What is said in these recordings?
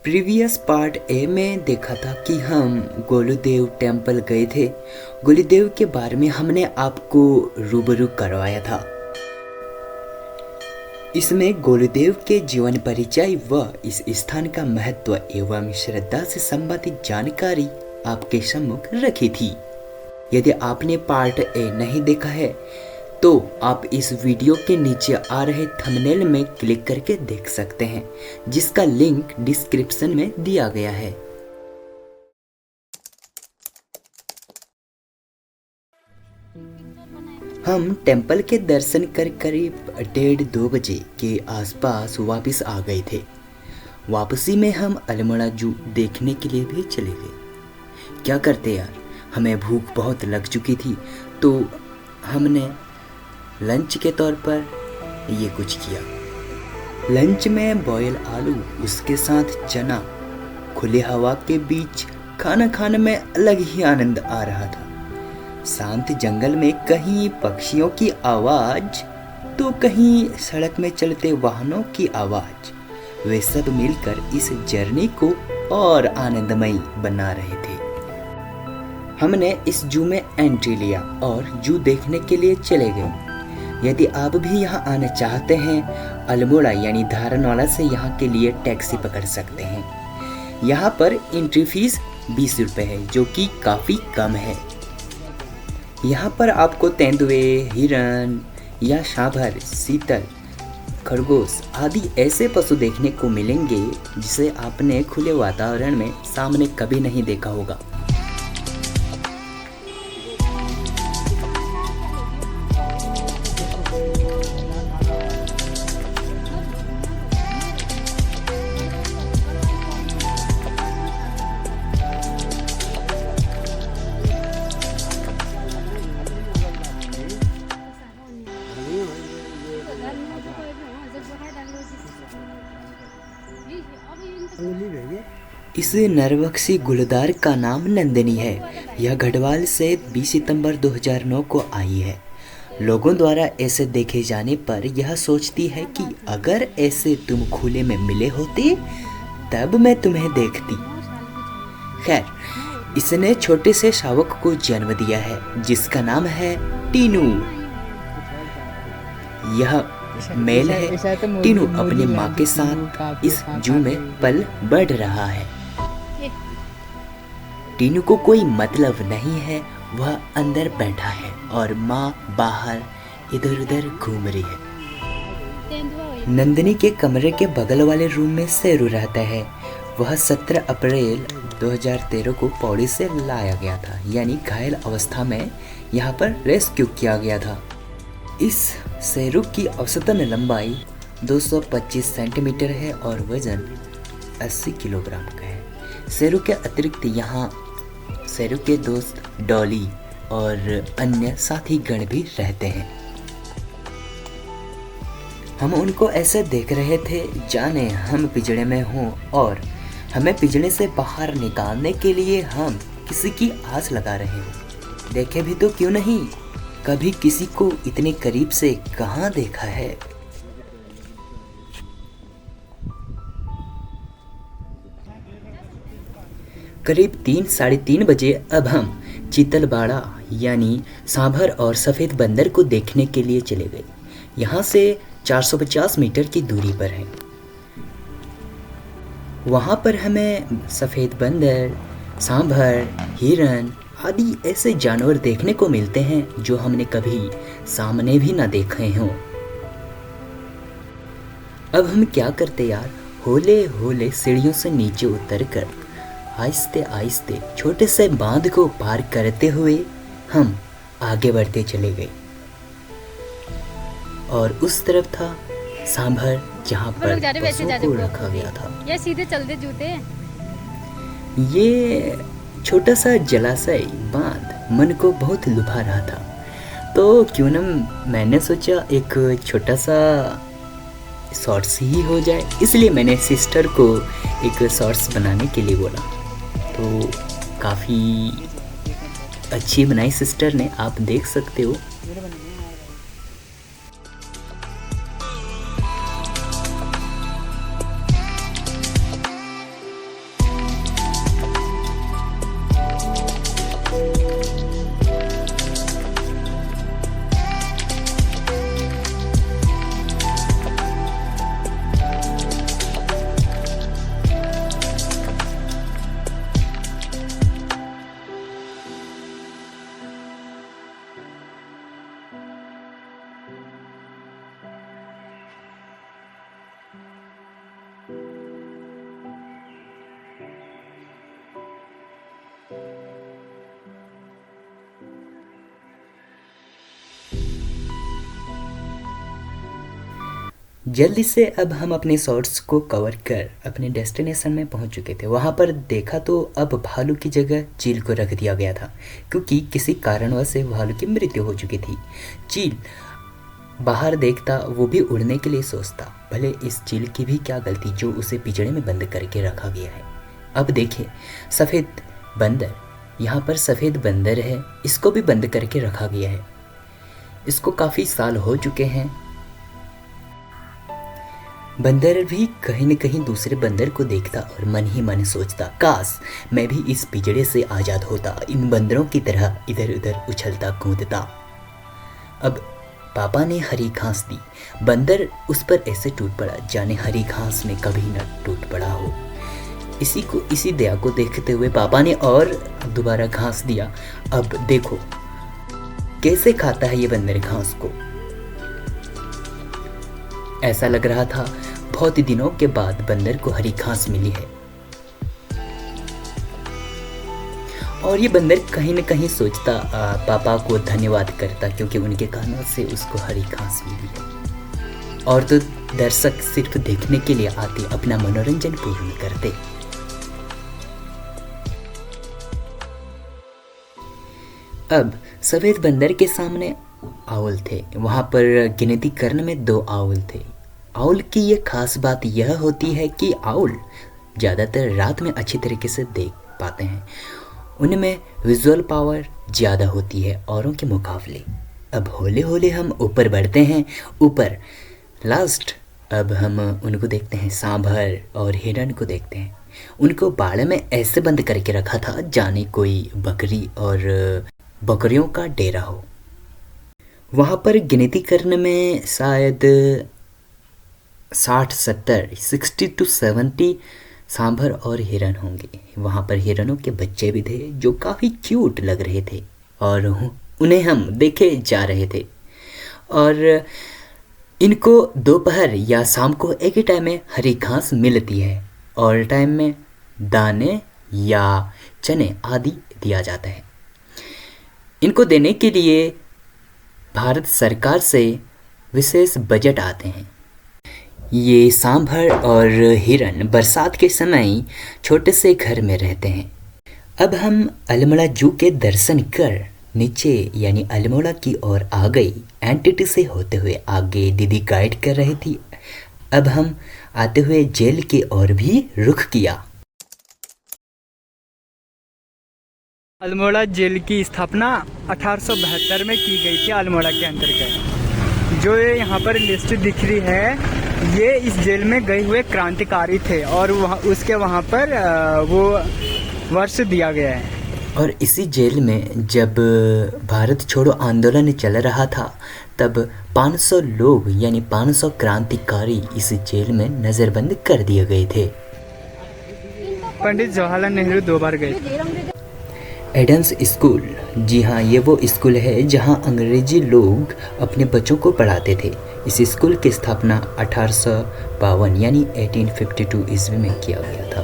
Previous part A में देखा था कि हम गोलूदेव टेम्पल गए थे। गोलूदेव के बारे में हमने आपको रूबरू करवाया था। इसमें गोलूदेव के जीवन परिचय व इस स्थान का महत्व एवं श्रद्धा से संबंधित जानकारी आपके सम्मुख रखी थी। यदि आपने पार्ट ए नहीं देखा है तो आप इस वीडियो के नीचे आ रहे थंबनेल में क्लिक करके देख सकते हैं, जिसका लिंक डिस्क्रिप्शन में दिया गया है। हम टेम्पल के दर्शन कर करीब 1:30-2 बजे के आसपास वापस आ गए थे। वापसी में हम अल्मोड़ा जू देखने के लिए भी चले गए। क्या करते यार, हमें भूख बहुत लग चुकी थी तो हमने लंच के तौर पर ये कुछ किया। लंच में बॉयल आलू, उसके साथ चना, खुली हवा के बीच खाना खाने में अलग ही आनंद आ रहा था। शांत जंगल में कहीं पक्षियों की आवाज तो कहीं सड़क में चलते वाहनों की आवाज, वे सब मिलकर इस जर्नी को और आनंदमयी बना रहे थे। हमने इस जू में एंट्री लिया और जू देखने के लिए चले गए। यदि आप भी यहाँ आना चाहते हैं, अल्मोड़ा यानी धारनवाला से यहाँ के लिए टैक्सी पकड़ सकते हैं। यहाँ पर एंट्री फीस 20 रुपये है, जो कि काफ़ी कम है। यहाँ पर आपको तेंदुए, हिरन या सांभर, चीतल, खरगोश आदि ऐसे पशु देखने को मिलेंगे जिसे आपने खुले वातावरण में सामने कभी नहीं देखा होगा। इस नरबख्शी गुलदार का नाम नंदिनी है। यह गढ़वाल से 20 सितंबर 2009 को आई है। लोगों द्वारा ऐसे देखे जाने पर यह सोचती है कि अगर ऐसे तुम खुले में मिले होते तब मैं तुम्हें देखती। खैर, इसने छोटे से शावक को जन्म दिया है जिसका नाम है टीनू। यह मेल है। टीनू अपनी माँ के साथ इस जू में पल बढ़ रहा है। टीनू को कोई मतलब नहीं है, वह अंदर बैठा है और माँ बाहर इधर उधर घूम रही है। नंदिनी के कमरे के बगल वाले रूम में शेरू रहता है। वह 17 अप्रैल 2013 को पौड़ी से लाया गया था, यानी घायल अवस्था में यहाँ पर रेस्क्यू किया गया था। इस शेरू की औसतन लंबाई 225 सेंटीमीटर है और वजन 80 किलोग्राम का है। शेरू के अतिरिक्त यहाँ शेरू के दोस्त डॉली और अन्य साथी गण भी रहते हैं। हम उनको ऐसे देख रहे थे जाने हम पिंजड़े में हों और हमें पिंजड़े से बाहर निकालने के लिए हम किसी की आस लगा रहे हों। देखे भी तो क्यों नहीं, कभी किसी को इतने करीब से कहाँ देखा है। करीब 3-3:30 बजे अब हम चीतलबाड़ा यानी सांभर और सफ़ेद बंदर को देखने के लिए चले गए। यहाँ से 450 मीटर की दूरी पर है। वहाँ पर हमें सफ़ेद बंदर, सांभर, हिरन आदि ऐसे जानवर देखने को मिलते हैं जो हमने कभी सामने भी ना देखे हों। अब हम क्या करते यार, होले होले सीढ़ियों से नीचे उतरकर आहिस्ते आहिस्ते छोटे से बांध को पार करते हुए हम आगे बढ़ते चले गए। और उस तरफ था सांभर, जहाँ पर पशुओं को रखा गया था। ये सीधे चलते जूते। ये छोटा सा जलाशय बांध मन को बहुत लुभा रहा था, तो क्यों न मैंने सोचा एक छोटा सा शॉर्ट्स ही हो जाए। इसलिए मैंने सिस्टर को एक शॉर्ट्स बनाने के लिए बोला, तो काफ़ी अच्छी बनाई सिस्टर ने, आप देख सकते हो। जल्दी से अब हम अपने शॉर्ट्स को कवर कर अपने डेस्टिनेशन में पहुंच चुके थे। वहां पर देखा तो अब भालू की जगह चील को रख दिया गया था, क्योंकि किसी कारणवश से भालू की मृत्यु हो चुकी थी। चील बाहर देखता, वो भी उड़ने के लिए सोचता। भले इस चील की भी क्या गलती जो उसे पिंजड़े में बंद करके रखा गया है। अब देखे सफ़ेद बंदर, यहाँ पर सफ़ेद बंदर है, इसको भी बंद करके रखा गया है। इसको काफ़ी साल हो चुके हैं। बंदर भी कहीं न कहीं दूसरे बंदर को देखता और मन ही मन सोचता, काश मैं भी इस पिंजड़े से आज़ाद होता, इन बंदरों की तरह इधर उधर उछलता कूदता। अब पापा ने हरी घास दी, बंदर उस पर ऐसे टूट पड़ा जाने हरी घास में कभी न टूट पड़ा हो। इसी दया को देखते हुए पापा ने और दोबारा घास दिया। अब देखो कैसे खाता है ये बंदर घास को। ऐसा लग रहा था बहुत दिनों के बाद बंदर को हरी घास मिली है। और ये बंदर कहीं न कहीं सोचता, पापा को धन्यवाद करता, क्योंकि उनके कारणों से उसको हरी घास मिली है। और तो दर्शक सिर्फ देखने के लिए आते, अपना मनोरंजन पूर्ण करते। अब सफेद बंदर के सामने आउल थे। वहां पर गिनती करने में 2 आउल थे। आउल की ये खास बात यह होती है कि आउल ज़्यादातर रात में अच्छी तरीके से देख पाते हैं। उनमें विजुअल पावर ज़्यादा होती है औरों के मुकाबले। अब हौले हौले हम ऊपर बढ़ते हैं। ऊपर लास्ट अब हम उनको देखते हैं, सांभर और हिरन को देखते हैं। उनको बाड़े में ऐसे बंद करके रखा था जाने कोई बकरी और बकरियों का डेरा हो। वहाँ पर गिनती करने में शायद 60 to 70 सांभर और हिरन होंगे। वहाँ पर हिरनों के बच्चे भी थे जो काफ़ी क्यूट लग रहे थे और उन्हें हम देखे जा रहे थे। और इनको दोपहर या शाम को एक ही टाइम में हरी घास मिलती है और टाइम में दाने या चने आदि दिया जाता है। इनको देने के लिए भारत सरकार से विशेष बजट आते हैं। ये सांभर और हिरन बरसात के समय छोटे से घर में रहते हैं। अब हम अल्मोड़ा जू के दर्शन कर नीचे यानी अल्मोड़ा की ओर आ गई। एंटिटी से होते हुए आगे दीदी गाइड कर रही थी। अब हम आते हुए जेल की ओर भी रुख किया। अल्मोड़ा जेल की स्थापना 1872 में की गई थी अल्मोड़ा के अंतर्गत। जो ये यहाँ पर लिस्ट दिख रही है, ये इस जेल में गए हुए क्रांतिकारी थे और वहाँ पर वो वर्ष दिया गया है। और इसी जेल में जब भारत छोड़ो आंदोलन चल रहा था तब 500 लोग यानी 500 क्रांतिकारी इस जेल में नज़रबंद कर दिए गए थे। पंडित जवाहरलाल नेहरू 2 बार गए। एडेंस स्कूल, जी हाँ, ये वो स्कूल है जहाँ अंग्रेजी लोग अपने बच्चों को पढ़ाते थे। इस स्कूल की स्थापना 1852 यानी 1852 ईस्वी में किया गया था।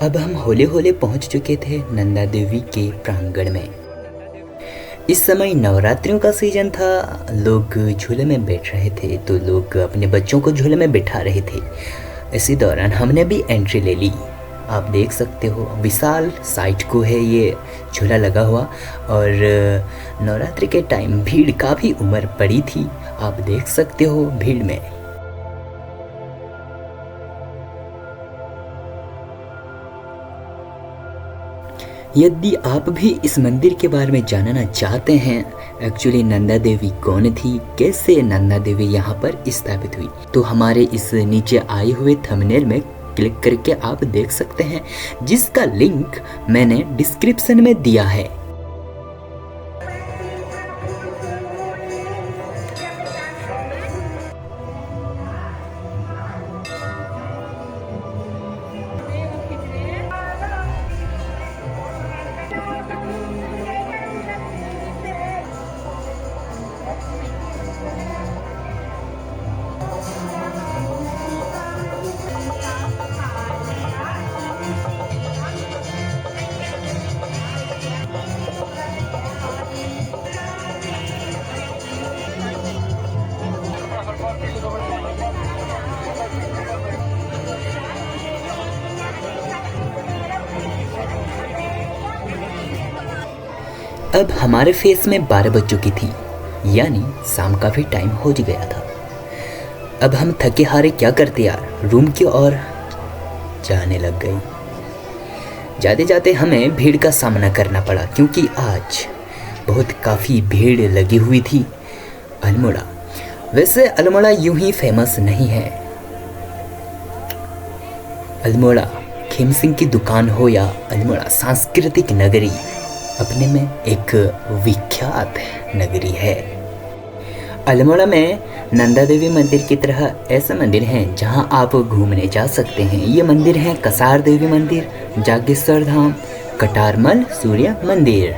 अब हम होले होले पहुंच चुके थे नंदा देवी के प्रांगण में। इस समय नवरात्रियों का सीजन था। लोग झूले में बैठ रहे थे तो लोग अपने बच्चों को झूले में बिठा रहे थे। इसी दौरान हमने भी एंट्री ले ली। आप देख सकते हो विशाल साइट को है ये झूला लगा हुआ और नवरात्रि के टाइम भीड़ काफ़ी उमड़ पड़ी थी। आप देख सकते हो भीड़ में। यदि आप भी इस मंदिर के बारे में जानना चाहते हैं, एक्चुअली नंदा देवी कौन थी, कैसे नंदा देवी यहाँ पर स्थापित हुई, तो हमारे इस नीचे आए हुए थंबनेल में क्लिक करके आप देख सकते हैं, जिसका लिंक मैंने डिस्क्रिप्शन में दिया है। अब हमारे फेस में 12 बज चुकी थी, यानी शाम का भी टाइम हो गया था। अब हम थके हारे क्या करते यार, रूम की ओर जाने लग गई। जाते जाते हमें भीड़ का सामना करना पड़ा, क्योंकि आज बहुत काफ़ी भीड़ लगी हुई थी अल्मोड़ा। वैसे अल्मोड़ा यूं ही फेमस नहीं है। अल्मोड़ा खेम सिंह की दुकान हो या अल्मोड़ा सांस्कृतिक नगरी, अपने में एक विख्यात नगरी है। अल्मोड़ा में नंदा देवी मंदिर की तरह ऐसे मंदिर हैं जहां आप घूमने जा सकते हैं। ये मंदिर हैं कसार देवी मंदिर, जागेश्वर धाम, कटारमल सूर्य मंदिर।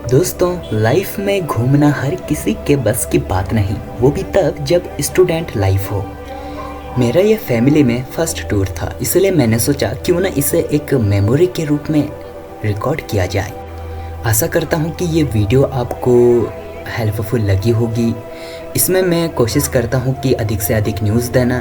दोस्तों, लाइफ में घूमना हर किसी के बस की बात नहीं, वो भी तब जब स्टूडेंट लाइफ हो। मेरा ये फैमिली में फर्स्ट टूर था, इसलिए मैंने सोचा क्यों ना इसे एक मेमोरी के रूप में रिकॉर्ड किया जाए। आशा करता हूँ कि ये वीडियो आपको हेल्पफुल लगी होगी। इसमें मैं कोशिश करता हूँ कि अधिक से अधिक न्यूज़ देना,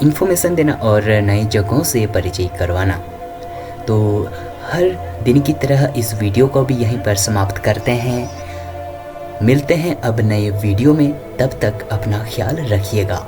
इन्फॉर्मेशन देना और नई जगहों से परिचय करवाना। तो हर दिन की तरह इस वीडियो को भी यहीं पर समाप्त करते हैं। मिलते हैं अब नए वीडियो में, तब तक अपना ख्याल रखिएगा।